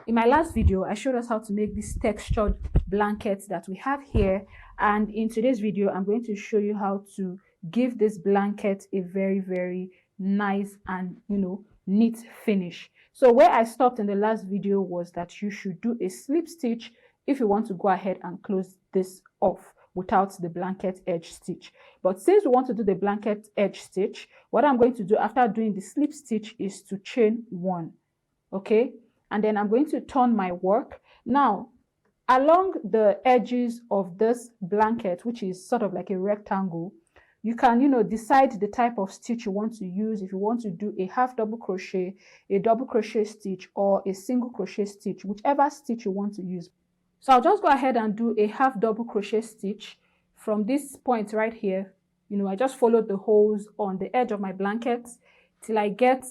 In my last video, I showed us how to make this textured blanket that we have here, and in today's video I'm going to show you how to give this blanket a very nice and neat finish. So where I stopped in the last video was that you should do a slip stitch if you want to go ahead and close this off without the blanket edge stitch. But since we want to do the blanket edge stitch, what I'm going to do after doing the slip stitch is to chain one, okay, and then I'm going to turn my work. Now along the edges of this blanket, which is sort of like a rectangle, you can decide the type of stitch you want to use. If you want to do a half double crochet, a double crochet stitch, or a single crochet stitch, whichever stitch you want to use. So I'll just go ahead and do a half double crochet stitch from this point right here. I just followed the holes on the edge of my blanket till I get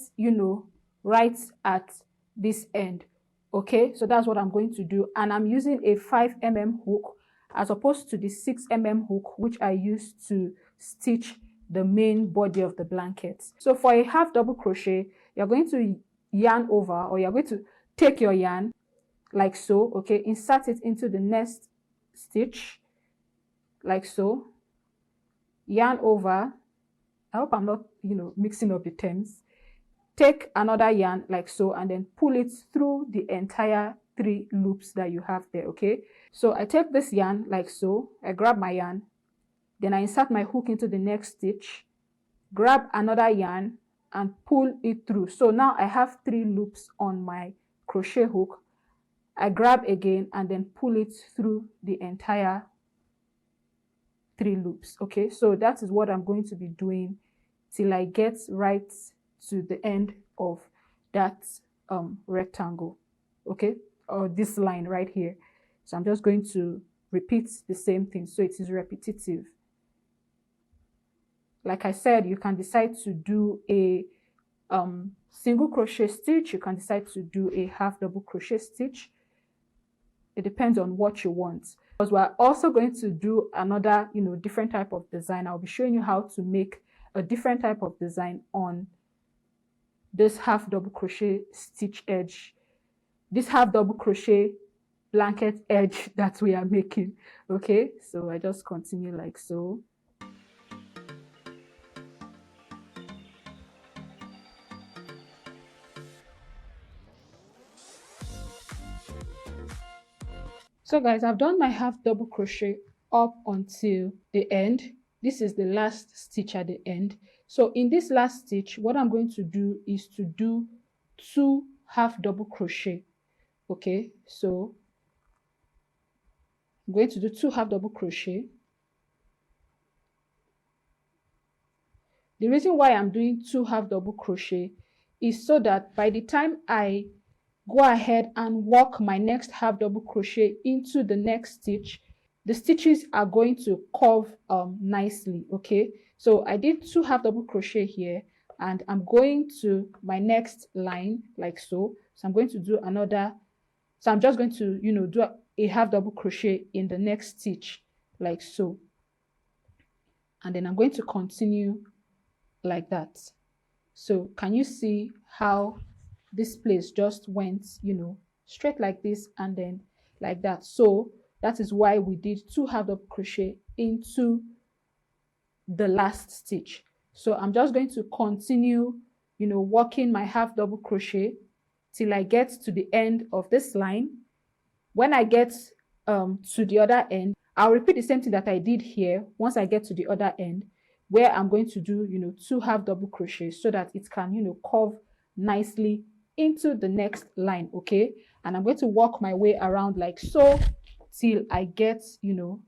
right at this end. Okay, so that's what I'm going to do, and I'm using a 5mm hook as opposed to the 6mm hook which I used to stitch the main body of the blanket. So for a half double crochet, you're going to yarn over, or you're going to take your yarn like so, okay, insert it into the next stitch like so, yarn over. I hope I'm not mixing up the terms. Take another yarn like so, and then pull it through the entire 3 loops that you have there. Okay, so I take this yarn like so, I grab my yarn, then I insert my hook into the next stitch, grab another yarn and pull it through. So now I have 3 loops on my crochet hook. I grab again and then pull it through the entire 3 loops. Okay, so that is what I'm going to be doing till I get right to the end of that rectangle, okay, or this line right here. So I'm just going to repeat the same thing, so it is repetitive. Like I said, you can decide to do a single crochet stitch, you can decide to do a half double crochet stitch. It depends on what you want, because we're also going to do another different type of design. I'll be showing you how to make a different type of design on this half double crochet stitch edge, this half double crochet blanket edge that we are making. Okay, so I just continue like so. So guys, I've done my half double crochet up until the end. This is the last stitch at the end. So in this last stitch, what I'm going to do is to do 2 half double crochet. Okay, so I'm going to do 2 half double crochet. The reason why I'm doing 2 half double crochet is so that by the time I go ahead and work my next half double crochet into the next stitch, the stitches are going to curve nicely. Okay, so I did 2 half double crochet here, and I'm going to my next line like so. So I'm going to do another, so I'm just going to do a half double crochet in the next stitch like so, and then I'm going to continue like that. So can you see how this place just went straight like this and then like that? So that is why we did 2 half double crochet into the last stitch. So I'm just going to continue working my half double crochet till I get to the end of this line. When I get to the other end, I'll repeat the same thing that I did here once I get to the other end, where I'm going to do 2 half double crochets so that it can curve nicely into the next line. Okay, and I'm going to work my way around like so till I get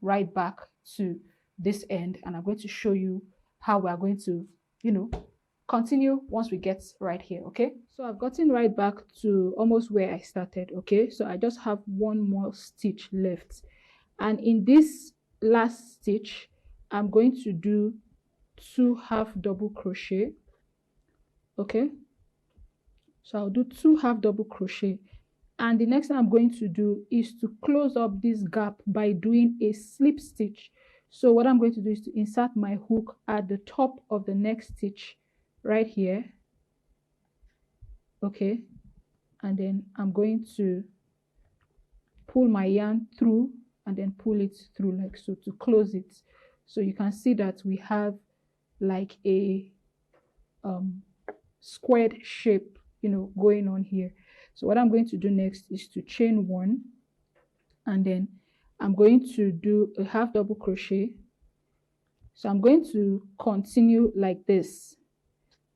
right back to this end, and I'm going to show you how we are going to continue once we get right here. Okay, so I've gotten right back to almost where I started. Okay, so I just have 1 more stitch left, and in this last stitch I'm going to do 2 half double crochet. Okay, so I'll do 2 half double crochet, and the next thing I'm going to do is to close up this gap by doing a slip stitch. So what I'm going to do is to insert my hook at the top of the next stitch right here. Okay, and then I'm going to pull my yarn through and then pull it through like so to close it. So you can see that we have like a squared shape, you know, going on here. So what I'm going to do next is to chain one, and then I'm going to do a half double crochet. So I'm going to continue like this.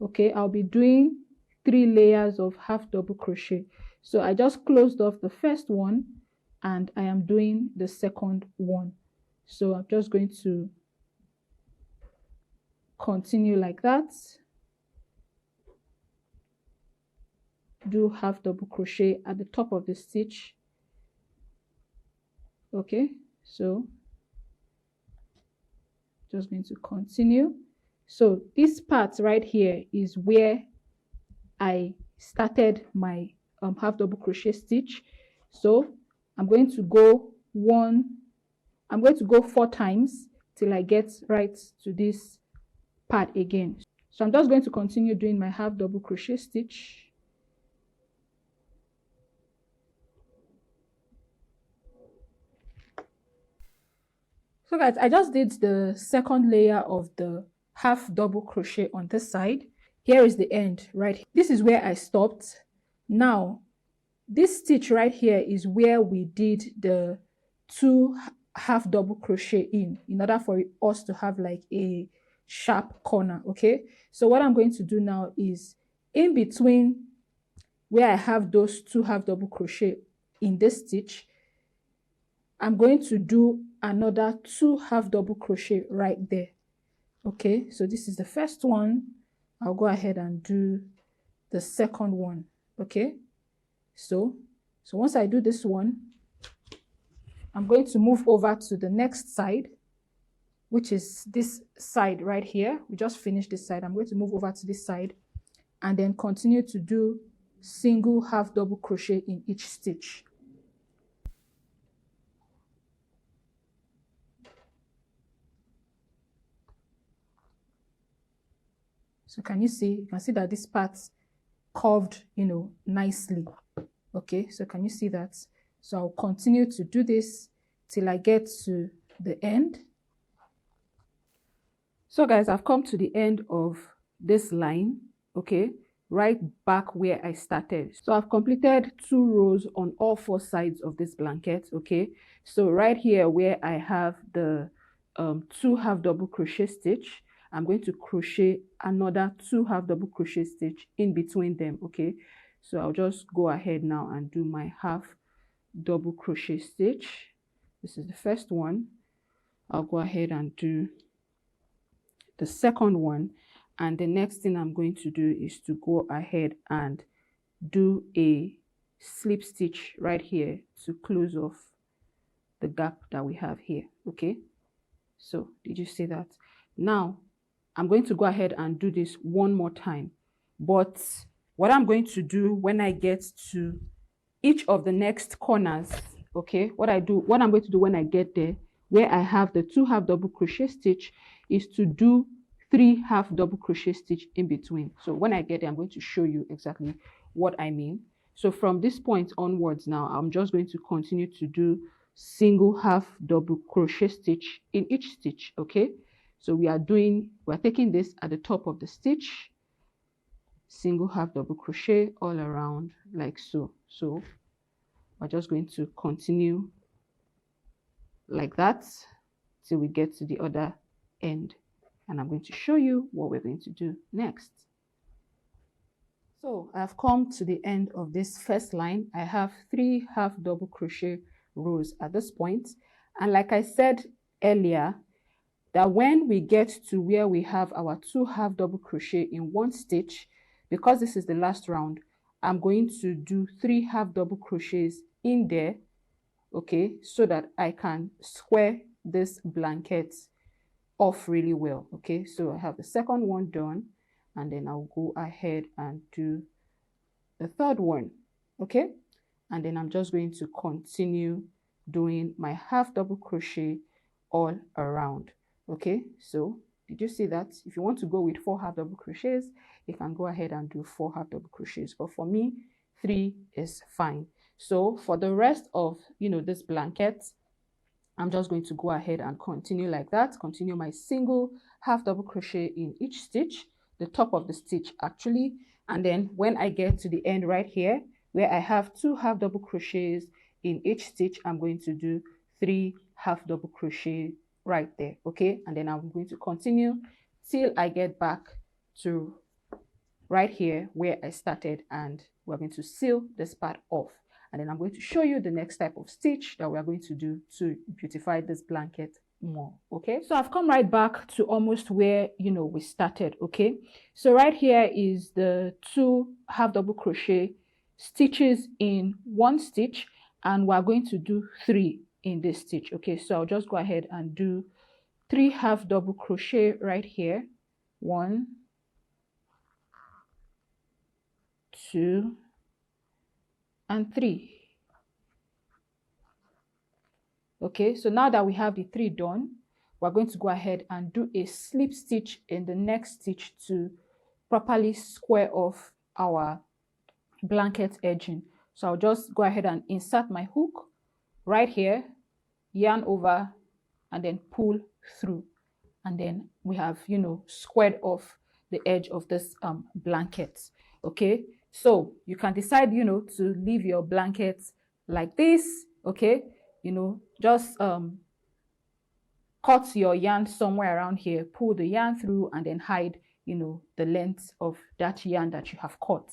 Okay, I'll be doing 3 layers of half double crochet. So I just closed off the first one and I am doing the second one. So I'm just going to continue like that, do half double crochet at the top of the stitch. Okay, so just going to continue. So this part right here is where I started my half double crochet stitch. So I'm going to go 4 times till I get right to this part again. So I'm just going to continue doing my half double crochet stitch. So guys, I just did the second layer of the half double crochet on this side. Here is the end right here. This is where I stopped. Now this stitch right here is where we did the 2 half double crochet in order for us to have like a sharp corner. Okay, so what I'm going to do now is in between where I have those 2 half double crochet in this stitch, I'm going to do another 2 half double crochet right there. Okay, so this is the first one. I'll go ahead and do the second one. Okay, so once I do this one, I'm going to move over to the next side, which is this side right here. We just finished this side. I'm going to move over to this side and then continue to do single half double crochet in each stitch. So can you see? You can see that this part curved, you know, nicely. Okay, so can you see that? So I'll continue to do this till I get to the end. So guys, I've come to the end of this line, okay, right back where I started. So I've completed 2 rows on all 4 sides of this blanket. Okay, so right here where I have the 2 half double crochet stitch, I'm going to crochet another 2 half double crochet stitch in between them. Okay, so I'll just go ahead now and do my half double crochet stitch. This is the first one. I'll go ahead and do the second one, and the next thing I'm going to do is to go ahead and do a slip stitch right here to close off the gap that we have here. Okay, so did you see that? Now I'm going to go ahead and do this one more time, but what I'm going to do when I get to each of the next corners, okay, what I'm going to do when I get there where I have the 2 half double crochet stitch is to do 3 half double crochet stitch in between. So when I get there, I'm going to show you exactly what I mean. So from this point onwards now, I'm just going to continue to do single half double crochet stitch in each stitch. Okay, so we're taking this at the top of the stitch, single half double crochet all around like so. So we're just going to continue like that till we get to the other end, and I'm going to show you what we're going to do next. So I've come to the end of this first line. I have 3 half double crochet rows at this point, and like I said earlier, that when we get to where we have our 2 half double crochet in one stitch, because this is the last round, I'm going to do 3 half double crochets in there, okay, so that I can square this blanket off really well. Okay, so I have the second one done, and then I'll go ahead and do the third one. Okay, and then I'm just going to continue doing my half double crochet all around. Okay, so did you see that? If you want to go with 4 half double crochets, you can go ahead and do 4 half double crochets, but for me 3 is fine. So for the rest of, this blanket, I'm just going to go ahead and continue like that, continue my single half double crochet in each stitch, the top of the stitch actually. And then when I get to the end right here, where I have 2 half double crochets in each stitch, I'm going to do 3 half double crochet right there, okay? And then I'm going to continue till I get back to right here where I started, and we're going to seal this part off. And then I'm going to show you the next type of stitch that we're going to do to beautify this blanket more. Okay, so I've come right back to almost where we started. Okay, so right here is the 2 half double crochet stitches in one stitch, and we're going to do 3 in this stitch. Okay, so I'll just go ahead and do 3 half double crochet right here. 1, 2, and 3. Okay, so now that we have the 3 done, we're going to go ahead and do a slip stitch in the next stitch to properly square off our blanket edging. So I'll just go ahead and insert my hook right here, yarn over, and then pull through, and then we have squared off the edge of this blanket. Okay, so you can decide to leave your blanket like this. Okay, just cut your yarn somewhere around here, pull the yarn through, and then hide the length of that yarn that you have cut.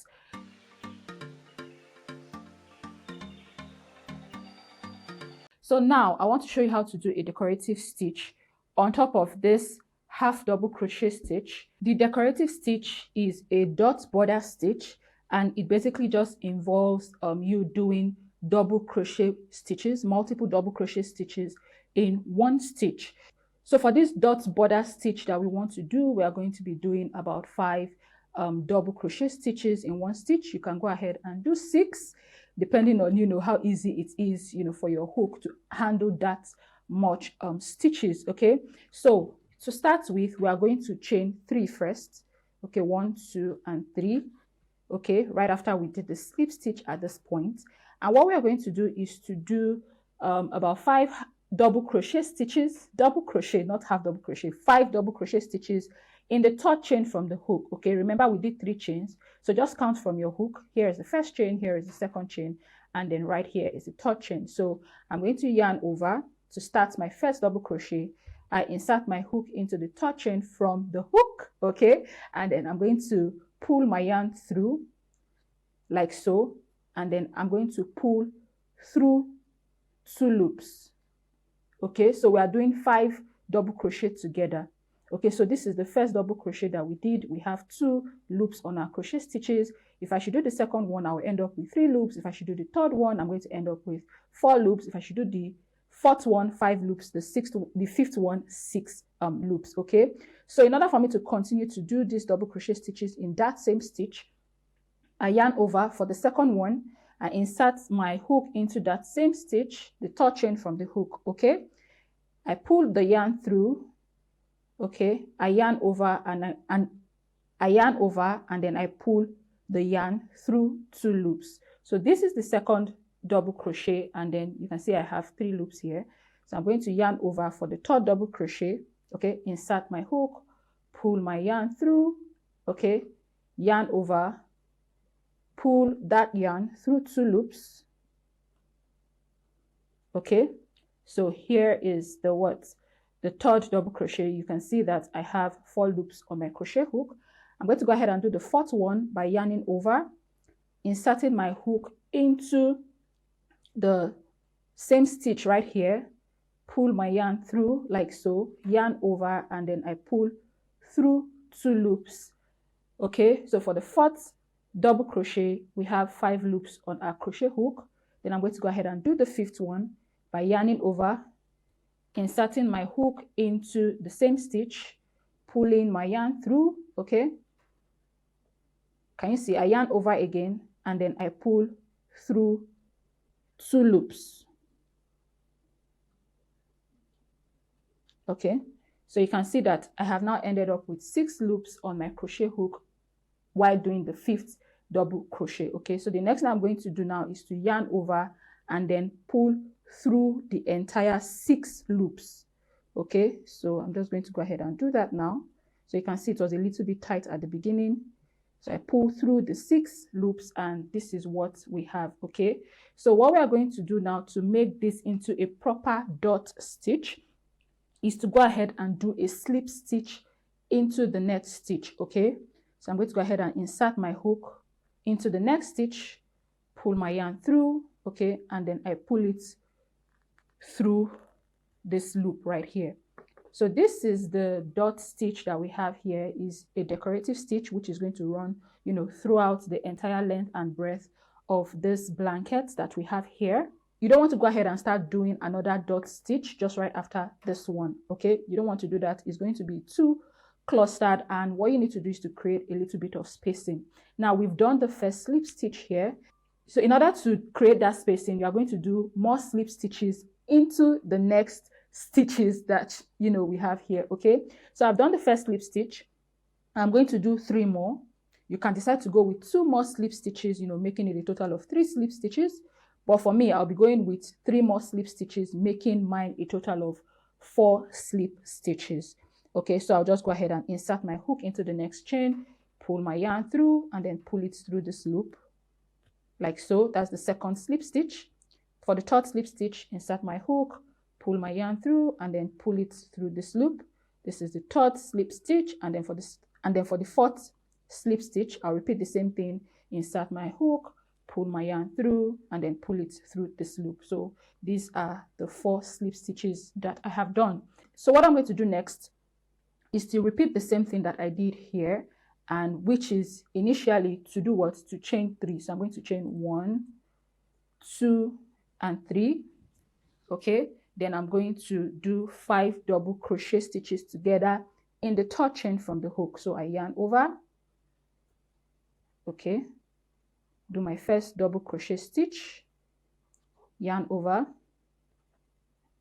So now I want to show you how to do a decorative stitch on top of this half double crochet stitch. The decorative stitch is a dot border stitch, and it basically just involves you doing double crochet stitches, multiple double crochet stitches in one stitch. So for this dot border stitch that we want to do, we are going to be doing about 5 double crochet stitches in one stitch. You can go ahead and do 6, depending on how easy it is for your hook to handle that much stitches. Okay, so to start with, we are going to chain 3 first. Okay, 1, 2, and 3. Okay, right after we did the slip stitch at this point. And what we are going to do is to do about 5 double crochet stitches, double crochet, not half double crochet, 5 double crochet stitches in the third chain from the hook. Okay, remember we did 3 chains, so just count from your hook. Here is the first chain, here is the second chain, and then right here is the third chain. So I'm going to yarn over to start my first double crochet. I insert my hook into the third chain from the hook. Okay, and then I'm going to pull my yarn through like so, and then I'm going to pull through 2 loops. Okay, so we are doing 5 double crochet together. Okay, so this is the first double crochet that we did. We have 2 loops on our crochet stitches. If I should do the second one, I will end up with 3 loops. If I should do the third one, I'm going to end up with 4 loops. If I should do the fourth one, 5 loops. The fifth one, 6 loops. Okay, so in order for me to continue to do these double crochet stitches in that same stitch, I yarn over for the second one. I insert my hook into that same stitch, the third chain from the hook. Okay, I pull the yarn through. Okay, I yarn over and I yarn over, and then I pull the yarn through 2 loops. So this is the second double crochet, and then you can see I have 3 loops here. So I'm going to yarn over for the third double crochet. Okay, insert my hook, pull my yarn through. Okay, yarn over, pull that yarn through 2 loops. Okay, so here is the third double crochet. You can see that I have 4 loops on my crochet hook. I'm going to go ahead and do the fourth one by yarning over, inserting my hook into the same stitch right here, pull my yarn through like so, yarn over, and then I pull through 2 loops. Okay, so for the fourth double crochet, we have 5 loops on our crochet hook. Then I'm going to go ahead and do the fifth one by yarning over, inserting my hook into the same stitch, pulling my yarn through. Okay, can you see I yarn over again, and then I pull through 2 loops. Okay, so you can see that I have now ended up with 6 loops on my crochet hook while doing the fifth double crochet. Okay, so the next thing I'm going to do now is to yarn over and then pull through the entire 6 loops. Okay, so I'm just going to go ahead and do that now. So you can see it was a little bit tight at the beginning. So I pull through the 6 loops and this is what we have. Okay, so what we are going to do now to make this into a proper dot stitch is to go ahead and do a slip stitch into the next stitch. Okay, so I'm going to go ahead and insert my hook into the next stitch, pull my yarn through, okay, and then I pull it through this loop right here. So this is the dot stitch that we have here, is a decorative stitch which is going to run, you know, throughout the entire length and breadth of this blanket that we have here. You don't want to go ahead and start doing another dot stitch just right after this one. Okay, you don't want to do that. It's going to be too clustered, and what you need to do is to create a little bit of spacing. Now we've done the first slip stitch here, so in order to create that spacing, you are going to do more slip stitches into the next stitches that, you know, we have here. Okay, so I've done the first slip stitch. I'm going to do 3 more. You can decide to go with 2 more slip stitches, you know, making it a total of 3 slip stitches, but for me, I'll be going with 3 more slip stitches, making mine a total of 4 slip stitches. Okay, so I'll just go ahead and insert my hook into the next chain, pull my yarn through, and then pull it through this loop like so. That's the second slip stitch. For the third slip stitch, insert my hook, pull my yarn through, and then pull it through this loop. This is the third slip stitch, and then for the fourth slip stitch, I'll repeat the same thing. Insert my hook, pull my yarn through, and then pull it through this loop. So these are the 4 slip stitches that I have done. So what I'm going to do next is to repeat the same thing that I did here, and which is initially to do what? To chain 3. So I'm going to chain 1, 2, and 3. Okay, then I'm going to do 5 double crochet stitches together in the third chain from the hook. So I yarn over, okay, do my first double crochet stitch, yarn over,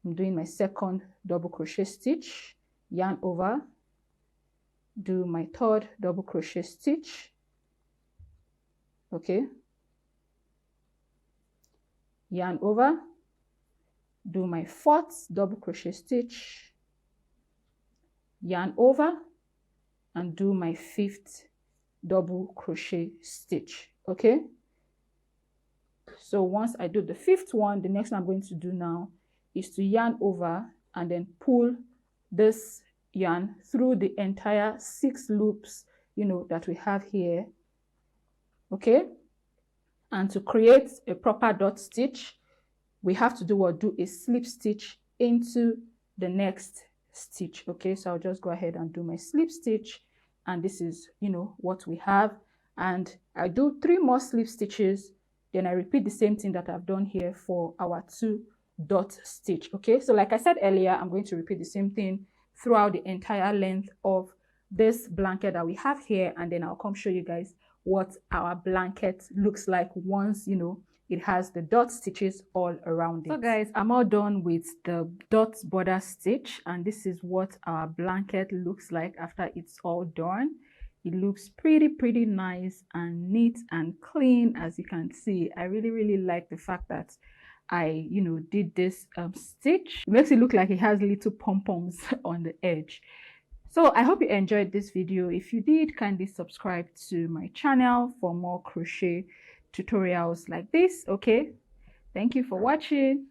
I'm doing my second double crochet stitch, yarn over, do my third double crochet stitch, okay, yarn over, do my fourth double crochet stitch, yarn over, and do my 5th double crochet stitch. Okay, so once I do the 5th one, the next thing I'm going to do now is to yarn over and then pull this yarn through the entire 6 loops, you know, that we have here. Okay, and to create a proper dot stitch, we have to do what? Do a slip stitch into the next stitch. Okay, so I'll just go ahead and do my slip stitch, and this is, you know, what we have. And I do 3 more slip stitches, then I repeat the same thing that I've done here for our 2 dot stitch. Okay, so like I said earlier, I'm going to repeat the same thing throughout the entire length of this blanket that we have here, and then I'll come show you guys what our blanket looks like once, you know, it has the dot stitches all around it. So guys, I'm all done with the dot border stitch, and this is what our blanket looks like after it's all done. It looks pretty nice and neat and clean. As you can see, I really like the fact that I, you know, did this stitch. It makes it look like it has little pom-poms on the edge. So I hope you enjoyed this video. If you did, kindly subscribe to my channel for more crochet tutorials like this. Okay, thank you for watching.